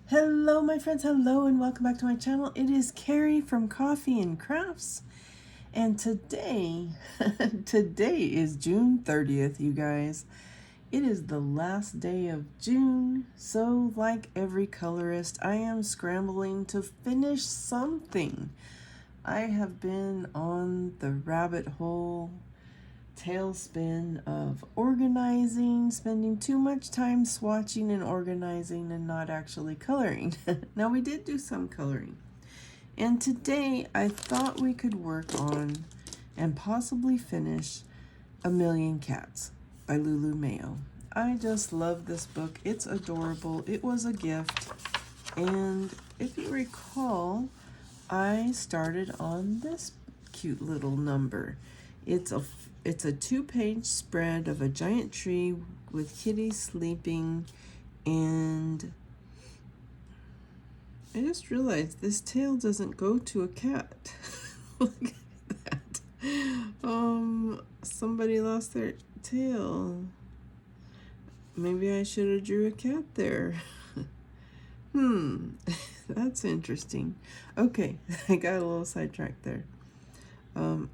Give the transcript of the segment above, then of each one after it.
Hello my friends, hello and welcome back to my channel. It is Carrie from Coffee and Crafts, and today is June 30th, you guys. It is the last day of June, so like every colorist, I am scrambling to finish something. I have been on the rabbit hole tailspin of organizing, spending too much time swatching and organizing and not actually coloring. Now we did do some coloring. And today I thought we could work on and possibly finish A Million Cats by LuLu Mayo. I just love this book. It's adorable. It was a gift. And if you recall, I started on this cute little number. It's a 2-page spread of a giant tree with kitties sleeping, and I just realized this tail doesn't go to a cat. Look at that. Somebody lost their tail. Maybe I should have drew a cat there. That's interesting. Okay, I got a little sidetracked there.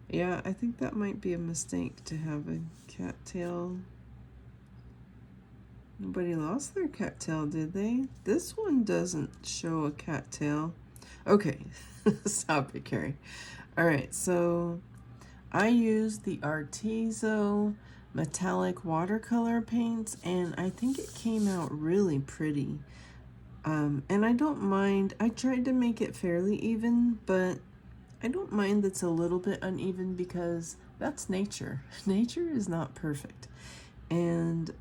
Yeah, I think that might be a mistake to have a cattail. Nobody lost their cattail, did they? This one doesn't show a cattail. Okay, stop it, Carrie. All right, so I used the Arteza metallic watercolor paints, and I think it came out really pretty. And I don't mind. I tried to make it fairly even, but I don't mind that's a little bit uneven because that's nature. Nature is not perfect. And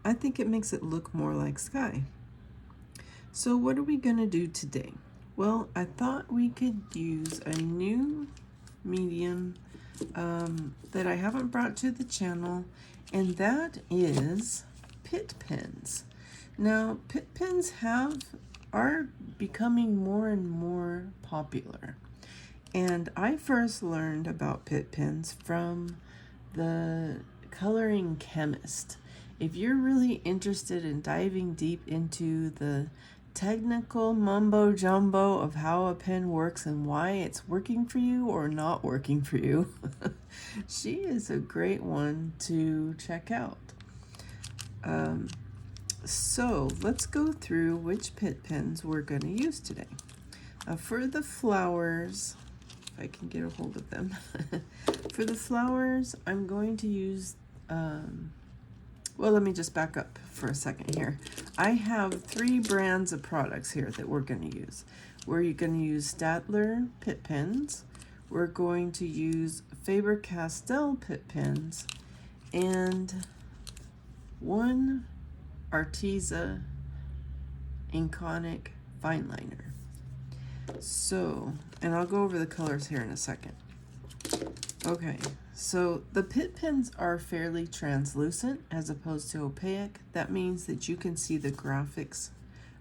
I think it makes it look more like sky. So what are we gonna do today? Well, I thought we could use a new medium that I haven't brought to the channel, and that is PITT Pens. Now, PITT Pens are becoming more and more popular. And I first learned about PITT Pens from the coloring Chemist. If you're really interested in diving deep into the technical mumbo jumbo of how a pen works and why it's working for you or not working for you, she is a great one to check out. So let's go through which PITT Pens we're going to use today. For the flowers, I can get a hold of them. For the flowers, I'm going to use, well, let me just back up for a second here. I have 3 brands of products here that we're going to use. We're going to use Staedtler PITT Pens. We're going to use Faber-Castell PITT Pens, and 1 Arteza Inconic Fine Liner. So, and I'll go over the colors here in a second. Okay, so the PITT Pens are fairly translucent as opposed to opaque. That means that you can see the graphics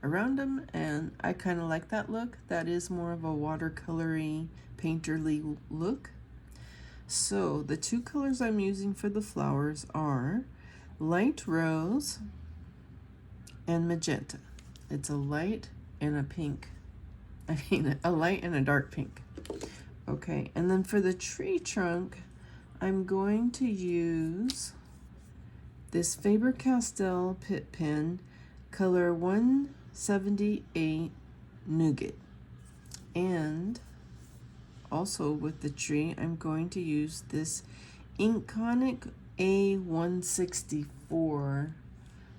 around them, and I kind of like that look. That is more of a watercolory, painterly look. So the 2 colors I'm using for the flowers are light rose and magenta. It's a light and a pink. A light and a dark pink. Okay, and then for the tree trunk, I'm going to use this Faber-Castell PITT Pen, color 178 Nougat. And also with the tree, I'm going to use this Inconic A164.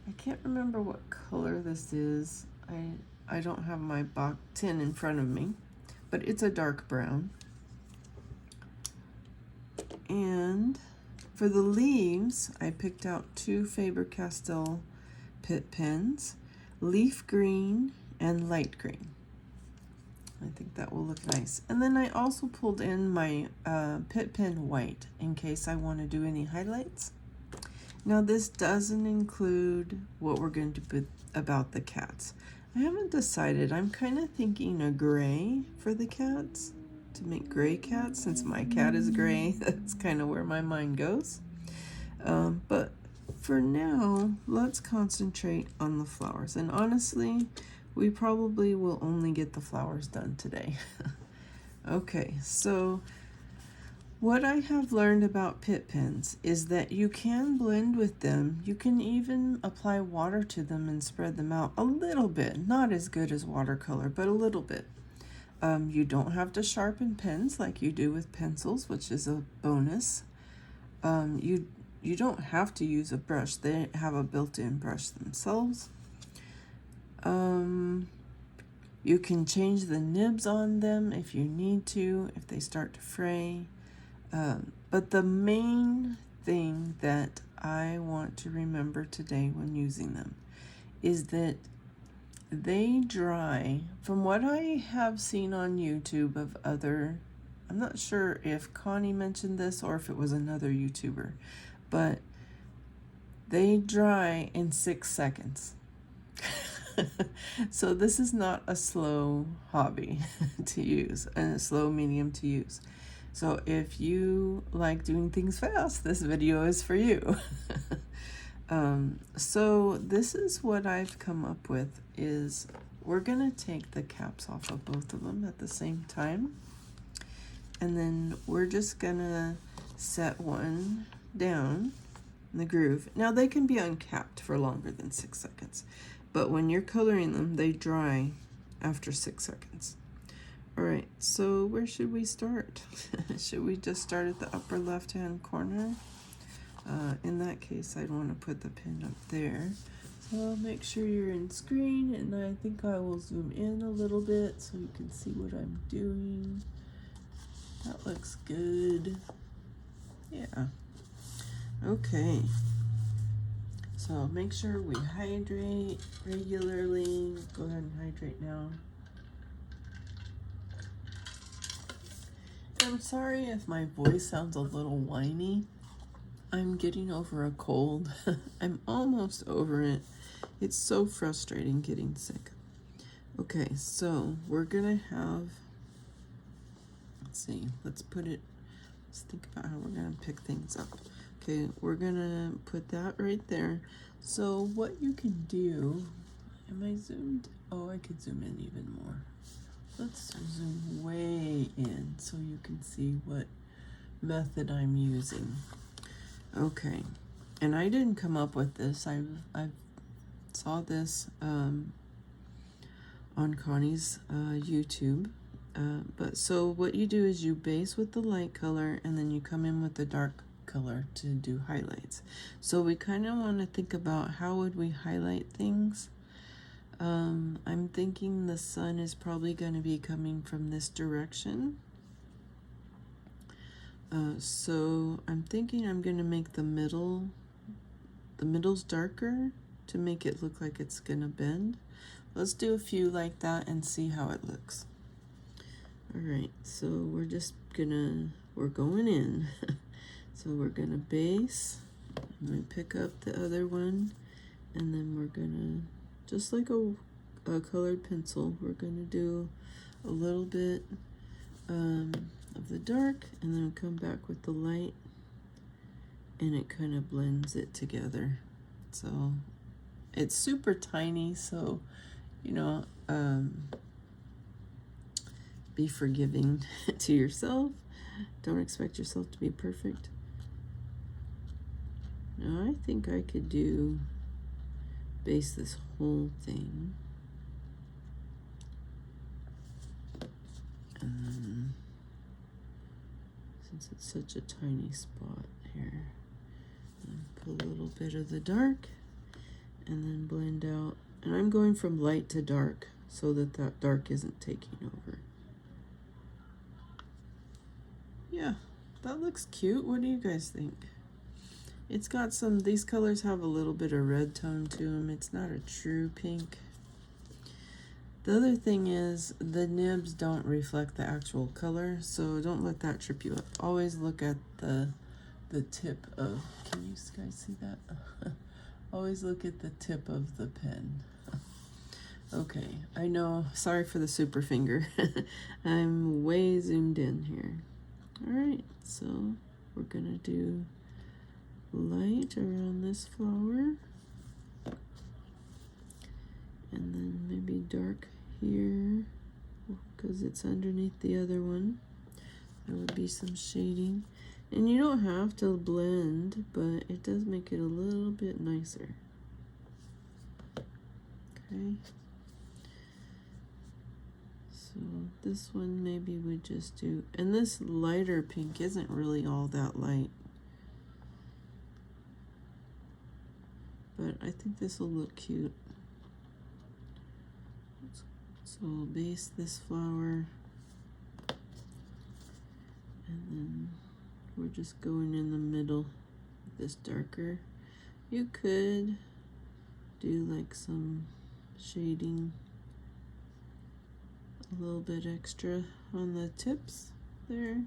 I can't remember what color this is. I don't have my box tin in front of me, but it's a dark brown. And for the leaves, I picked out 2 Faber-Castell PITT Pens, leaf green and light green. I think that will look nice. And then I also pulled in my PITT Pen white in case I want to do any highlights. Now this doesn't include what we're going to do about the cats. I haven't decided. I'm kind of thinking a gray for the cats, to make gray cats, since my cat is gray. That's kind of where my mind goes. But for now, let's concentrate on the flowers. And honestly, we probably will only get the flowers done today. Okay, so what I have learned about PITT pens is that you can blend with them. You can even apply water to them and spread them out a little bit. Not as good as watercolor, but a little bit. You don't have to sharpen pens like you do with pencils, which is a bonus. You don't have to use a brush. They have a built-in brush themselves. You can change the nibs on them if you need to, if they start to fray. But the main thing that I want to remember today when using them is that they dry. From what I have seen on YouTube of other, I'm not sure if Connie mentioned this or if it was another YouTuber, but they dry in 6 seconds. So this is not a slow hobby to use, and a slow medium to use. So if you like doing things fast, this video is for you. So this is what I've come up with is we're gonna take the caps off of both of them at the same time. And then we're just gonna set one down in the groove. Now they can be uncapped for longer than 6 seconds, but when you're coloring them, they dry after 6 seconds. All right, so where should we start? Should we just start at the upper left-hand corner? In that case, I'd want to put the pen up there. So make sure you're in screen, and I think I will zoom in a little bit so you can see what I'm doing. That looks good. Yeah. Okay. So make sure we hydrate regularly. Go ahead and hydrate now. I'm sorry if my voice sounds a little whiny. I'm getting over a cold. I'm almost over it. It's so frustrating getting sick. Okay, so we're gonna have, let's see, let's think about how we're gonna pick things up. Okay, we're gonna put that right there. So what you can do, am I zoomed? Oh, I could zoom in even more. Let's zoom way in so you can see what method I'm using. Okay, and I didn't come up with this. I saw this on Connie's YouTube. But so what you do is you base with the light color and then you come in with the dark color to do highlights. So we kind of want to think about how would we highlight things. I'm thinking the sun is probably going to be coming from this direction. So I'm thinking I'm going to make the middle's darker to make it look like it's going to bend. Let's do a few like that and see how it looks. All right, so we're going in. So we're gonna base, and we pick up the other one, and then we're gonna, just like a colored pencil, we're gonna do a little bit of the dark, and then come back with the light, and it kind of blends it together. So it's super tiny, so you know, be forgiving to yourself. Don't expect yourself to be perfect. Now I think I could base this whole thing. Since it's such a tiny spot here, put a little bit of the dark and then blend out. And I'm going from light to dark so that dark isn't taking over. Yeah, that looks cute. What do you guys think? It's got these colors have a little bit of red tone to them. It's not a true pink. The other thing is the nibs don't reflect the actual color, so don't let that trip you up. Always look at the tip of, can you guys see that? Always look at the tip of the pen. Okay, I know, sorry for the super finger. I'm way zoomed in here. All right, so we're gonna do light around this flower. And then maybe dark here because it's underneath the other one. There would be some shading. And you don't have to blend, but it does make it a little bit nicer. Okay. So this one maybe we just do, and this lighter pink isn't really all that light. But I think this will look cute. So we'll base this flower. And then we're just going in the middle, this darker. You could do like some shading, a little bit extra on the tips there,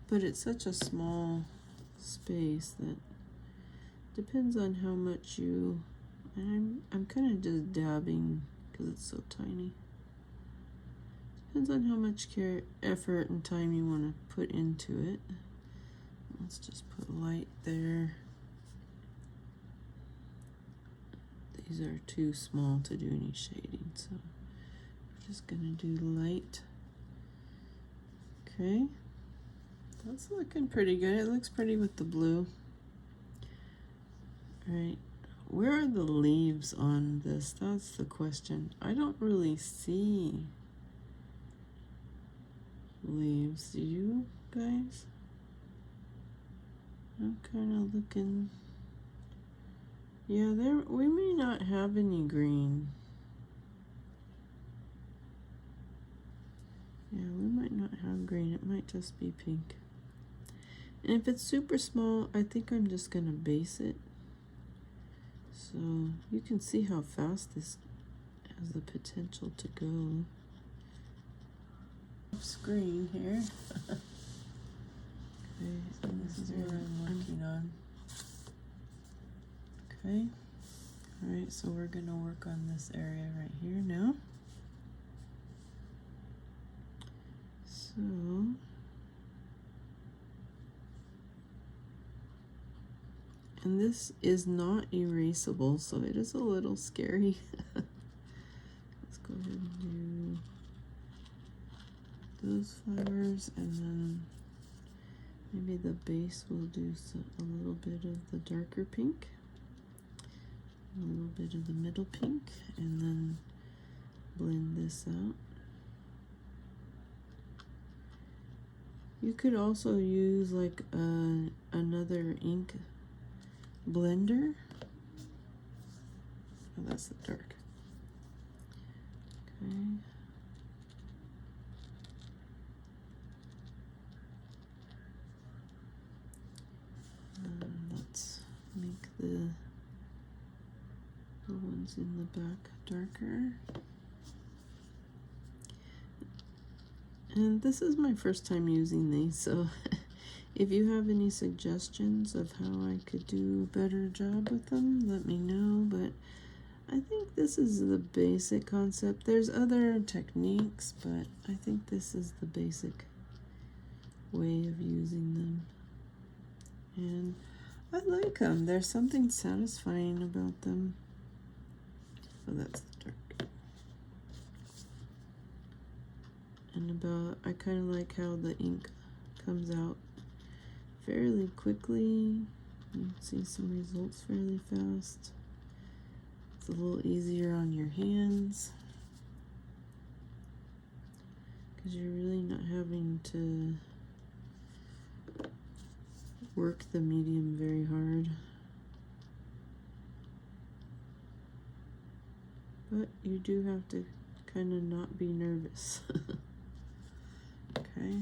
but it's such a small space that depends on how much you, and I'm kind of just dabbing because it's so tiny. Depends on how much care, effort, and time you want to put into it. Let's just put light there. These are too small to do any shading, so we're just gonna do light. Okay, that's looking pretty good. It looks pretty with the blue. All right, where are the leaves on this? That's the question. I don't really see leaves. Do you guys? I'm kind of looking. Yeah, there we may not have any green. Yeah, we might not have green. It might just be pink. And if it's super small, I think I'm just gonna base it. So you can see how fast this has the potential to go. Screen here. Okay, so this is what I'm working on. Okay. Alright, so we're gonna work on this area right here now. So and this is not erasable, so it is a little scary. Let's go ahead and do those flowers, and then maybe the base will do a little bit of the darker pink, a little bit of the middle pink, and then blend this out. You could also use like another ink blender. Oh, that's the dark. Okay. Let's make the ones in the back darker. And this is my first time using these, so if you have any suggestions of how I could do a better job with them, let me know. But I think this is the basic concept. There's other techniques, but I think this is the basic way of using them. And I like them. There's something satisfying about them. So that's the dark. And I kind of like how the ink comes out fairly quickly. You can see some results fairly fast. It's a little easier on your hands because you're really not having to work the medium very hard. But you do have to kind of not be nervous. Okay.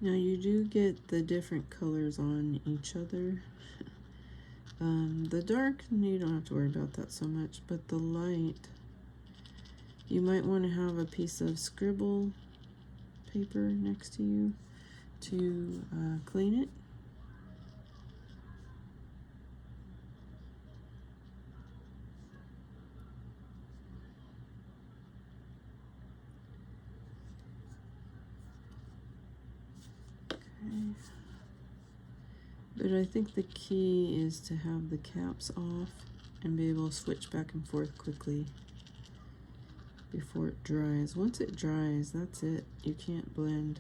Now you do get the different colors on each other. The dark, you don't have to worry about that so much, but the light, you might want to have a piece of scribble paper next to you to clean it. But I think the key is to have the caps off and be able to switch back and forth quickly before it dries. Once it dries, that's it. You can't blend.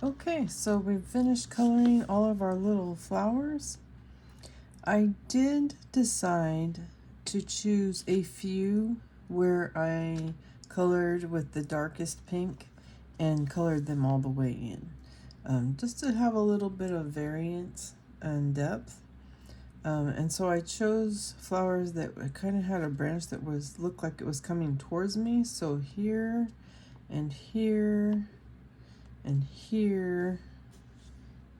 Okay, so we've finished coloring all of our little flowers. I did decide to choose a few where I colored with the darkest pink and colored them all the way in, just to have a little bit of variance and depth. And so I chose flowers that kind of had a branch that looked like it was coming towards me. So here and here and here,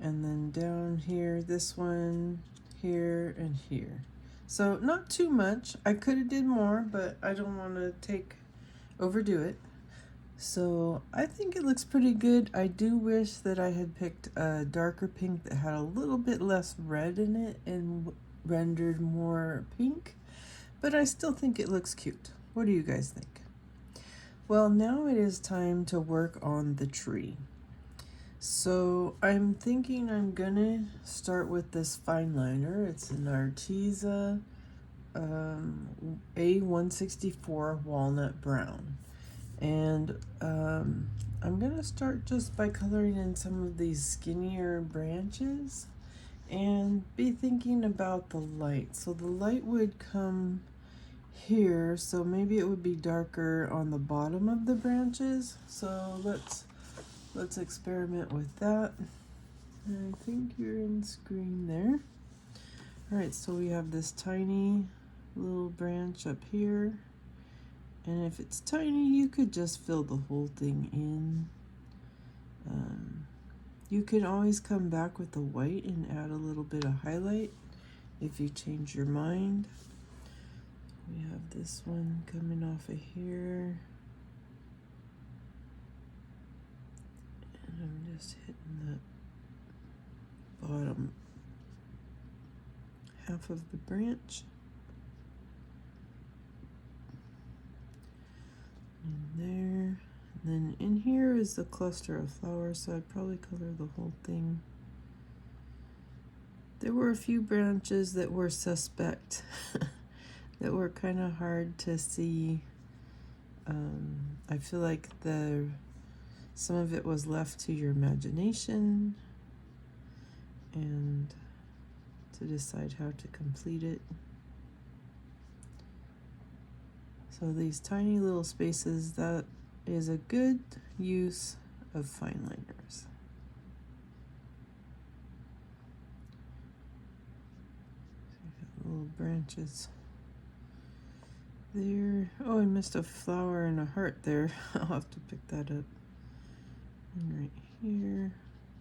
and then down here, this one, here and here. So not too much. I could have did more, but I don't want to overdo it. So I think it looks pretty good. I do wish that I had picked a darker pink that had a little bit less red in it and rendered more pink, but I still think it looks cute. What do you guys think? Well, now it is time to work on the tree. So I'm thinking I'm gonna start with this fine liner. It's an Arteza A164 walnut brown. And I'm gonna start just by coloring in some of these skinnier branches and be thinking about the light. So the light would come here, so maybe it would be darker on the bottom of the branches. So let's experiment with that. And I think you're in screen there. All right, so we have this tiny little branch up here. And if it's tiny, you could just fill the whole thing in. You can always come back with the white and add a little bit of highlight if you change your mind. We have this one coming off of here. And I'm just hitting the bottom half of the branch. In there. And then in here is the cluster of flowers, so I'd probably color the whole thing. There were a few branches that were suspect, that were kind of hard to see. I feel like some of it was left to your imagination and to decide how to complete it. So these tiny little spaces, that is a good use of fine liners. Little branches there. Oh, I missed a flower and a heart there. I'll have to pick that up. And right here,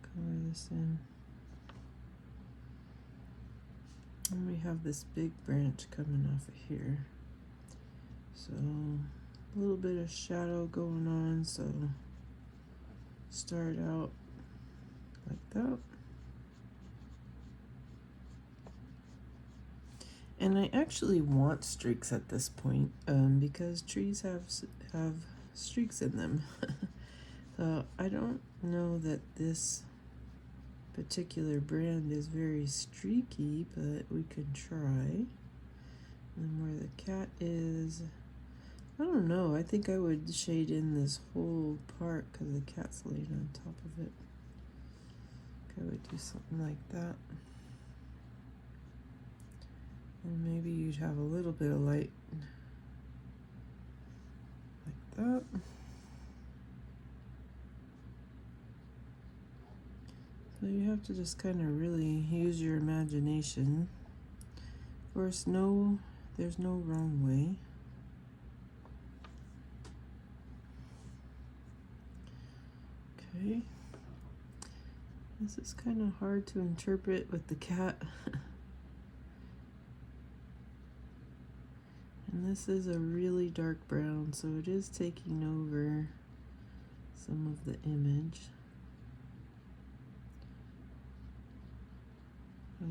color this in. And we have this big branch coming off of here. So a little bit of shadow going on, so start out like that. And I actually want streaks at this point, because trees have streaks in them. So I don't know that this particular brand is very streaky, but we can try. And where the cat is, I don't know. I think I would shade in this whole part because the cat's laying on top of it. I would do something like that. And maybe you'd have a little bit of light like that. So you have to just kind of really use your imagination. Of course, there's no wrong way. Okay. This is kind of hard to interpret with the cat. And this is a really dark brown, so it is taking over some of the image.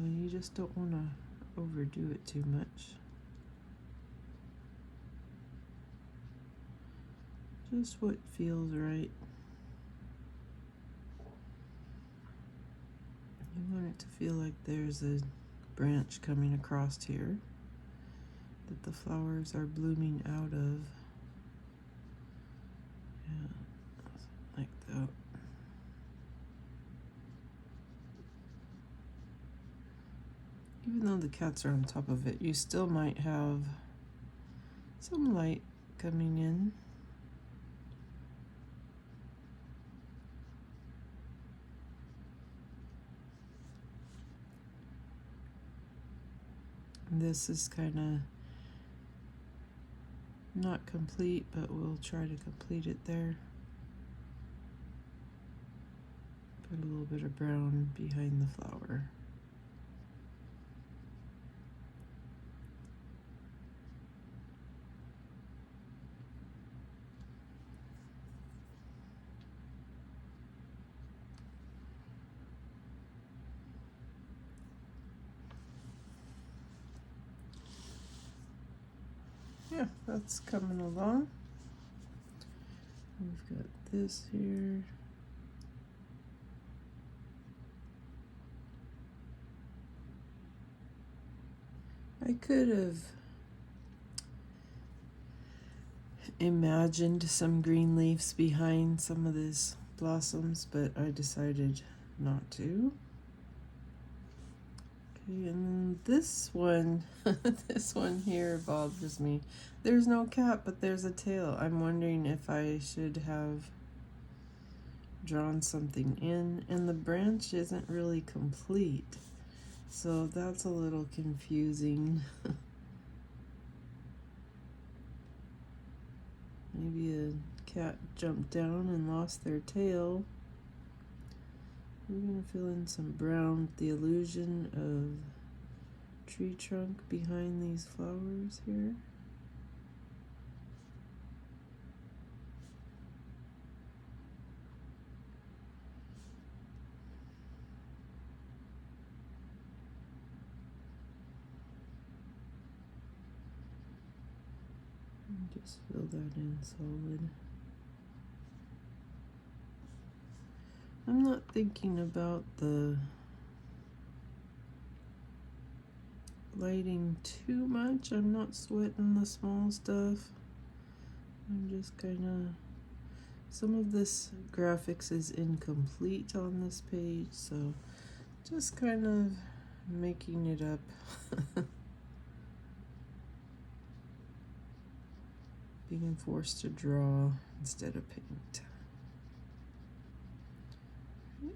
You just don't want to overdo it too much. Just what feels right. You want it to feel like there's a branch coming across here that the flowers are blooming out of. Yeah, like that. Even though the cats are on top of it, you still might have some light coming in. This is kind of not complete, but we'll try to complete it there. Put a little bit of brown behind the flower. Yeah, that's coming along. We've got this here. I could have imagined some green leaves behind some of these blossoms, but I decided not to. Okay, and then this one, this one here bothers me. There's no cap, but there's a tail. I'm wondering if I should have drawn something in, and the branch isn't really complete. So that's a little confusing. Maybe a cat jumped down and lost their tail. We're going to fill in some brown, the illusion of tree trunk behind these flowers here. And just fill that in solid. I'm not thinking about the lighting too much. I'm not sweating the small stuff. I'm just kind of, some of this graphics is incomplete on this page, so just kind of making it up. Being forced to draw instead of paint.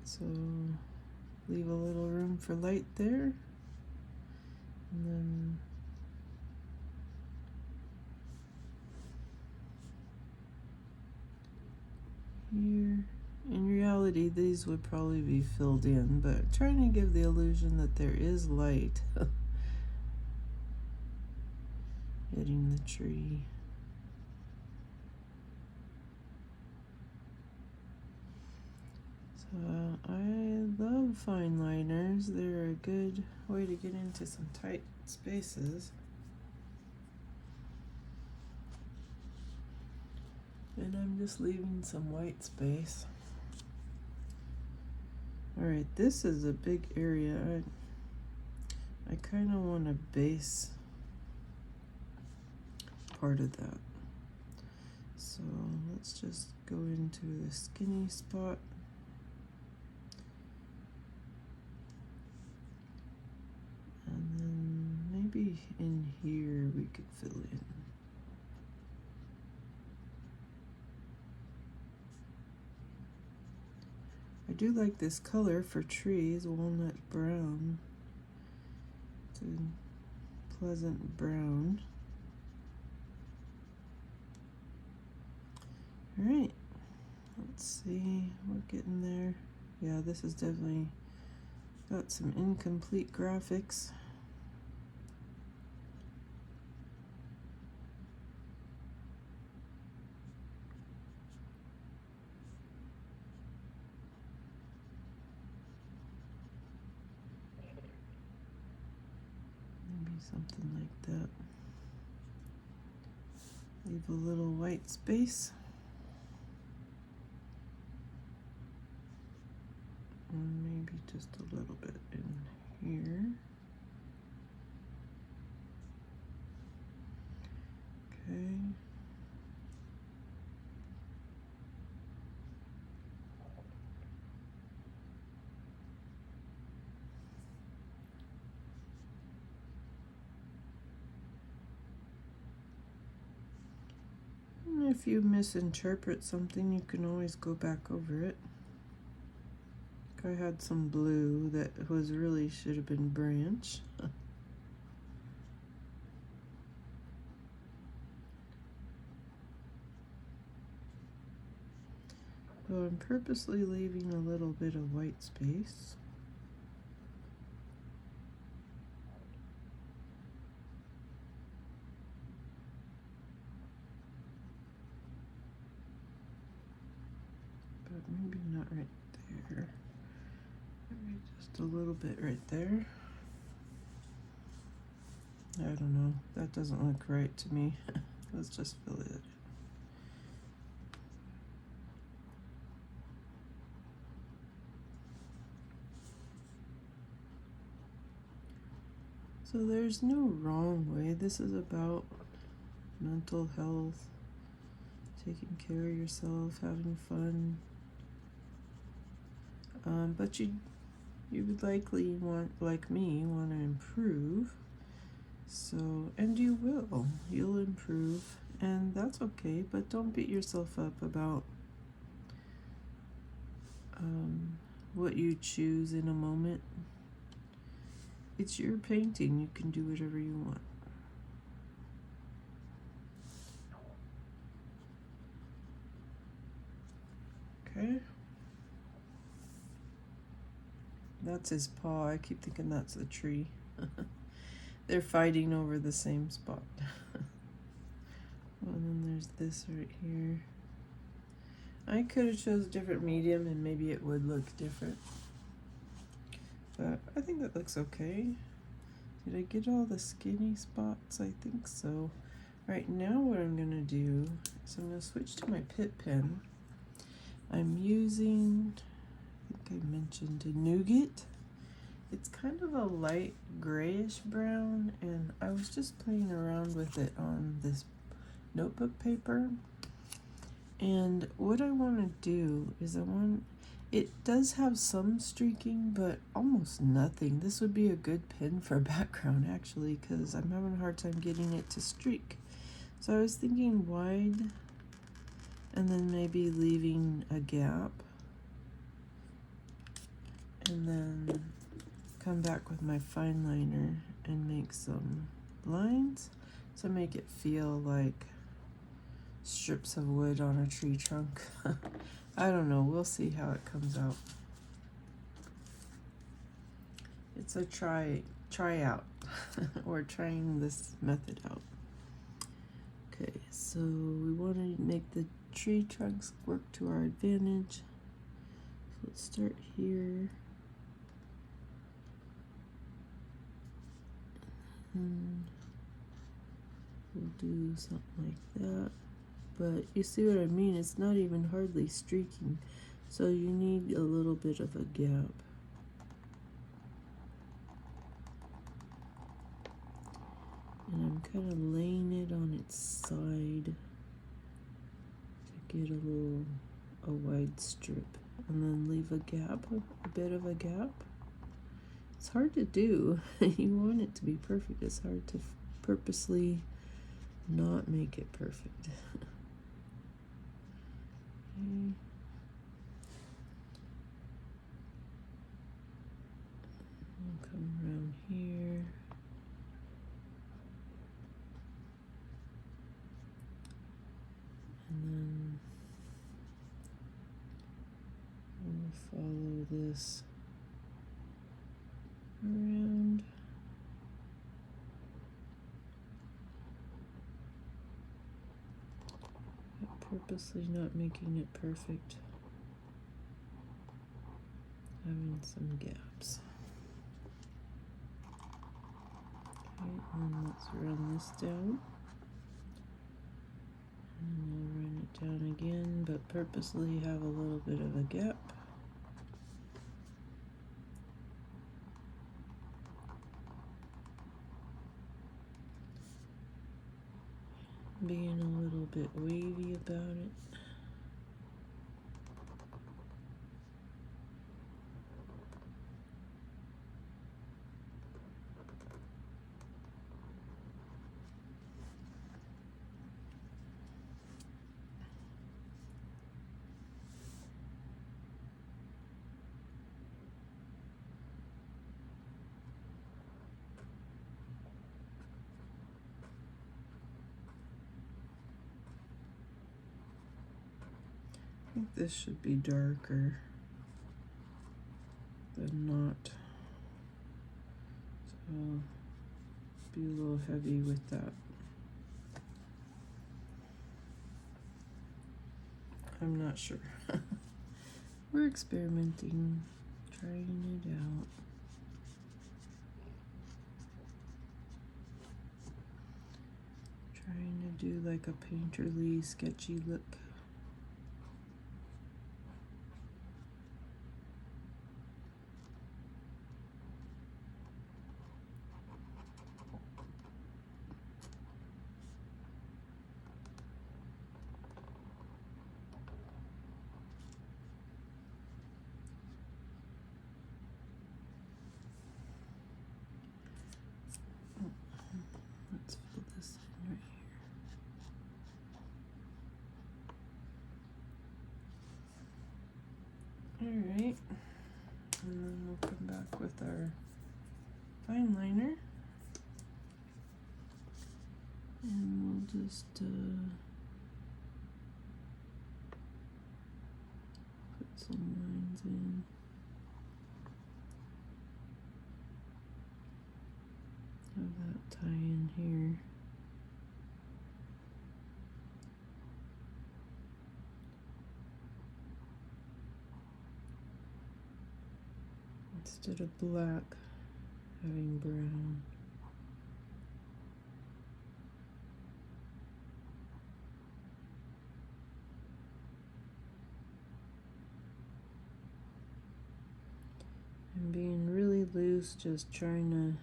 So leave a little room for light there, and then here, in reality these would probably be filled in, but trying to give the illusion that there is light hitting the tree. I love fine liners. They're a good way to get into some tight spaces. And I'm just leaving some white space. Alright, this is a big area. I kind of want to base part of that. So let's just go into the skinny spot. And then maybe in here we could fill in. I do like this color for trees, walnut brown. It's a pleasant brown. Alright, let's see, we're getting there. Yeah, this is definitely got some incomplete graphics. Maybe something like that. Leave a little white space. And maybe just a little bit in here. Okay. And if you misinterpret something, you can always go back over it. I had some blue that was really should have been branch. So I'm purposely leaving a little bit of white space. But maybe not right there. Maybe just a little bit right there. I don't know. That doesn't look right to me. Let's just fill it. So there's no wrong way. This is about mental health, taking care of yourself, having fun. But you would likely want, like me, want to improve. So, and you will. You'll improve, and that's okay. But don't beat yourself up about what you choose in a moment. It's your painting. You can do whatever you want. Okay. That's his paw. I keep thinking that's the tree. They're fighting over the same spot. And then there's this right here. I could have chose a different medium and maybe it would look different. But I think that looks okay. Did I get all the skinny spots? I think so. Right now what I'm gonna do is I'm gonna switch to my PITT pen. I'm using, I think I mentioned a nougat. It's kind of a light grayish brown, and I was just playing around with it on this notebook paper. And what I want to do is it does have some streaking, but almost nothing. This would be a good pen for background actually, because I'm having a hard time getting it to streak. So I was thinking wide, and then maybe leaving a gap, and then come back with my fine liner and make some lines to make it feel like strips of wood on a tree trunk. I don't know, we'll see how it comes out. It's a try out. We're trying this method out. Okay, so we want to make the tree trunks work to our advantage. So let's start here. And we'll do something like that. But you see what I mean? It's not even hardly streaking. So you need a little bit of a gap. And I'm kind of laying it on its side to get a wide strip. And then leave a gap, a bit of a gap. It's hard to do. You want it to be perfect. It's hard to purposely not make it perfect. Okay. I'll come around here. And then we'll follow this around. Purposely not making it perfect. Having some gaps. Okay, and let's run this down. And we'll run it down again, but purposely have a little bit of a gap. being a little bit wavy about it. I think this should be darker than not. So be a little heavy with that. I'm not sure. We're experimenting, trying it out. Trying to do like a painterly, sketchy look. Let's fill this in right here. Alright, and then we'll come back with our fine liner. And we'll just put some lines in. Have that tie in here. Instead of black, having brown. And being really loose, just trying to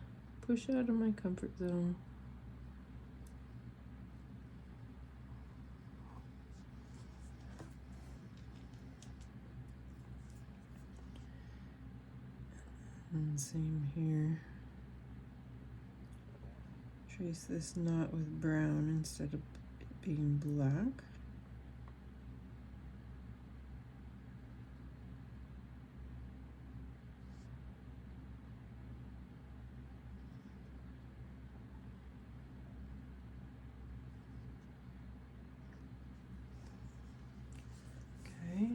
push out of my comfort zone. And same here. Trace this knot with brown instead of it being black. Okay.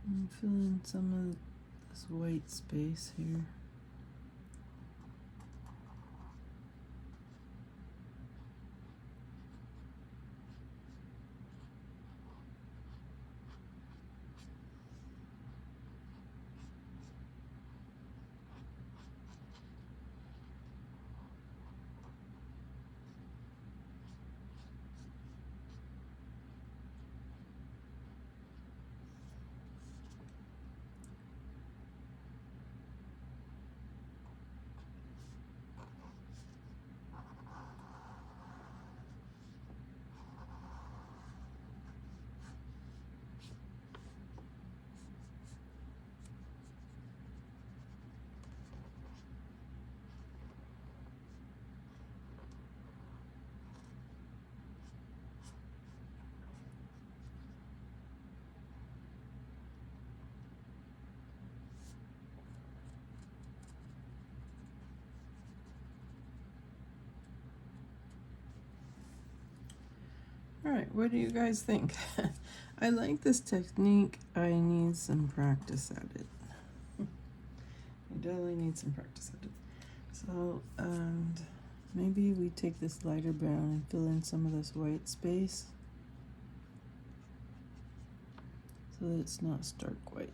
And fill in some of this white space here. right, what do you guys think? I like this technique. I need some practice at it. I definitely need some practice at it. So, and maybe we take this lighter brown and fill in some of this white space so that it's not stark white.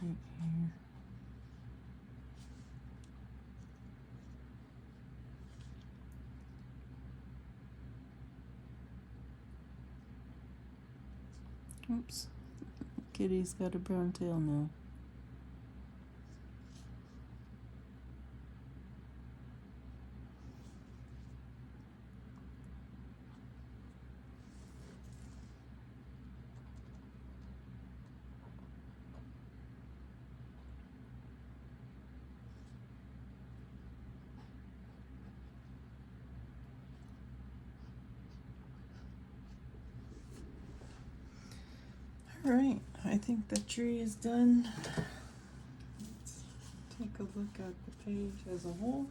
Right here. Oops, kitty's got a brown tail now. All right, I think the tree is done. Let's take a look at the page as a whole.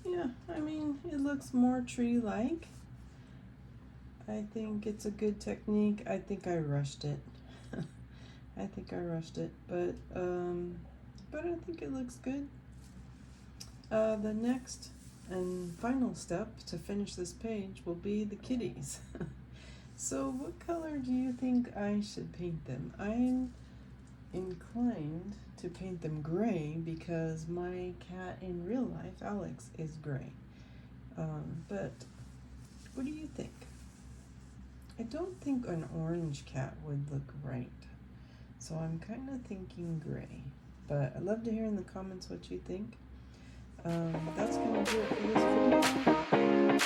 Yeah, I mean, it looks more tree-like. I think it's a good technique. I think I rushed it. I think I rushed it, but I think it looks good. The next and final step to finish this page will be the kitties. So what color do you think I should paint them? I'm inclined to paint them gray because my cat in real life, Alex, is gray. But what do you think? I don't think an orange cat would look right. So I'm kind of thinking gray. But I'd love to hear in the comments what you think. That's going to do it for this video.